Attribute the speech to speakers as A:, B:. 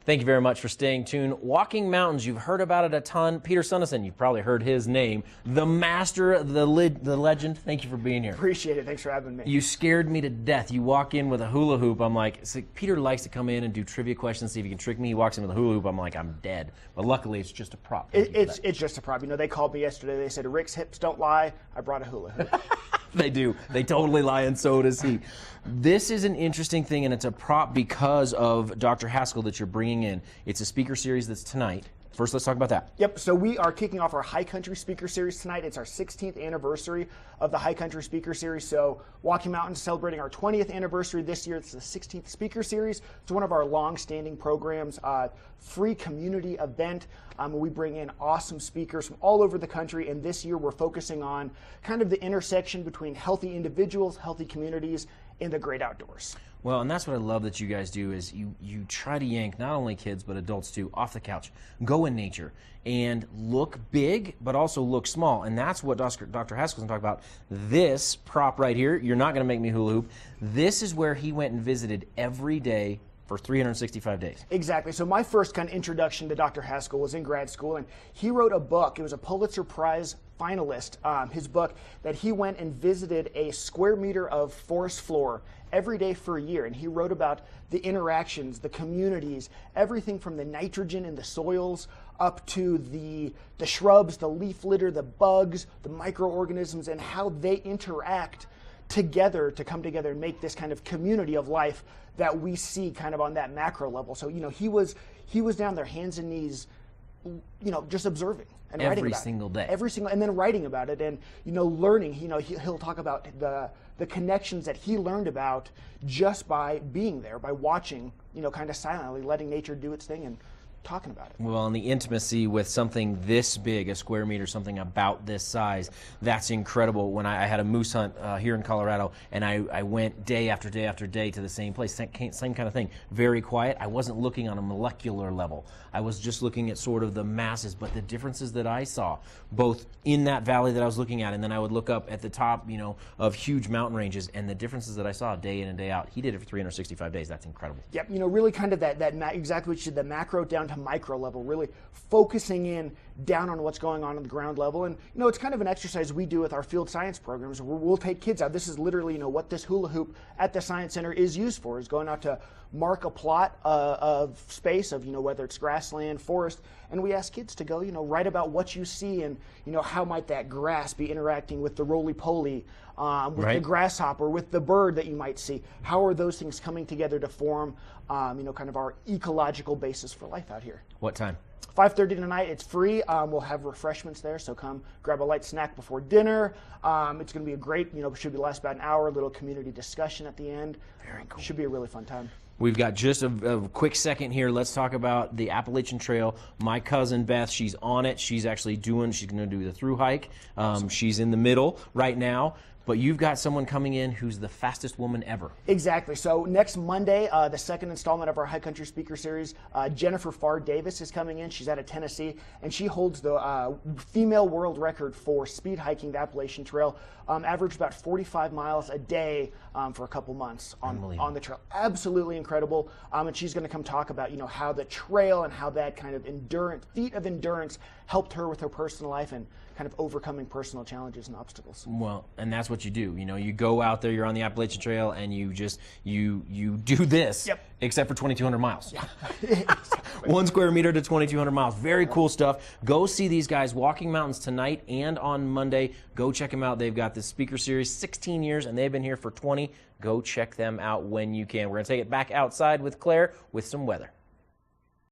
A: Thank you very much for staying tuned. Walking Mountains, you've heard about it a ton. Peter Suneson, you've probably heard his name. The master, the legend. Thank you for being here.
B: Appreciate it. Thanks for having me.
A: You scared me to death. You walk in with a hula hoop. I'm like, Peter likes to come in and do trivia questions, see if he can trick me. He walks in with a hula hoop. I'm like, I'm dead. But luckily, it's just a prop.
B: It's just a prop. You know, they called me yesterday. They said, Rick's hips don't lie. I brought a hula hoop.
A: They do. They totally lie, and so does he. This is an interesting thing, and it's a prop because of Dr. Haskell that you're bringing in. It's a speaker series that's tonight. First, let's talk about that.
B: Yep, so we are kicking off our High Country Speaker Series tonight. It's our 16th anniversary of the High Country Speaker Series. So Walking Mountains celebrating our 20th anniversary this year. It's the 16th Speaker Series. It's one of our long-standing programs, free community event. We bring in awesome speakers from all over the country, and this year we're focusing on kind of the intersection between healthy individuals, healthy communities, and the great outdoors.
A: Well, and that's what I love that you guys do is you try to yank not only kids but adults too off the couch, go in nature, and look big but also look small. And that's what Dr. Haskell's going to talk about. This prop right here, you're not going to make me hula hoop. This is where he went and visited every day for 365 days.
B: Exactly. So my first kind of introduction to Dr. Haskell was in grad school, and he wrote a book. It was a Pulitzer Prize finalist, his book, that he went and visited a square meter of forest floor every day for a year. And he wrote about the interactions, the communities, everything from the nitrogen in the soils up to the shrubs, the leaf litter, the bugs, the microorganisms, and how they interact together to come together and make this kind of community of life that we see kind of on that macro level. So, you know, he was down there hands and knees, you know, just observing and writing about it.
A: Every single day.
B: Every single, and then writing about it and, you know, learning. You know, he'll talk about the connections that he learned about just by being there, by watching, you know, kind of silently letting nature do its thing and talking about it.
A: Well, and the intimacy with something this big, a square meter, something about this size, that's incredible. When I had a moose hunt here in Colorado, and I went day after day after day to the same place, same kind of thing, very quiet. I wasn't looking on a molecular level. I was just looking at sort of the masses, but the differences that I saw, both in that valley that I was looking at, and then I would look up at the top, you know, of huge mountain ranges, and the differences that I saw day in and day out. He did it for 365 days. That's incredible.
B: Yep, you know, really kind of exactly what you said, the macro down to micro level, really focusing in down on what's going on the ground level. And, you know, it's kind of an exercise we do with our field science programs where we'll take kids out. This is literally, you know, what this hula hoop at the Science Center is used for, is going out to mark a plot of space of, you know, whether it's grassland, forest, and we ask kids to go, you know, write about what you see and, you know, how might that grass be interacting with the roly-poly, with the grasshopper, with the bird that you might see. How are those things coming together to form, you know, kind of our ecological basis for life out here?
A: What time?
B: 5:30 tonight. It's free. We'll have refreshments there, so come grab a light snack before dinner. It's going to be a great, you know, should be last about an hour, little community discussion at the end.
A: Very cool.
B: Should be a really fun time.
A: We've got just a quick second here. Let's talk about the Appalachian Trail. My cousin Beth, she's on it. She's actually she's going to do the through hike.
B: Awesome.
A: She's in the middle right now. But you've got someone coming in who's the fastest woman ever.
B: Exactly. So next Monday, the second installment of our High Country Speaker Series, Jennifer Farr Davis is coming in. She's out of Tennessee, and she holds the female world record for speed hiking the Appalachian Trail. Averaged about 45 miles a day for a couple months on the trail. Absolutely incredible. And she's going to come talk about, you know, how the trail and how that kind of feat of endurance helped her with her personal life and kind of overcoming personal challenges and obstacles.
A: Well, and that's what you do. You know, you go out there, you're on the Appalachian Trail, and you just, you do this, except for 2,200 miles.
B: Yeah.
A: 1 square meter to 2,200 miles. Very cool stuff. Go see these guys, Walking Mountains, tonight and on Monday. Go check them out. They've got this speaker series, 16 years, and they've been here for 20. Go check them out when you can. We're going to take it back outside with Claire with some weather.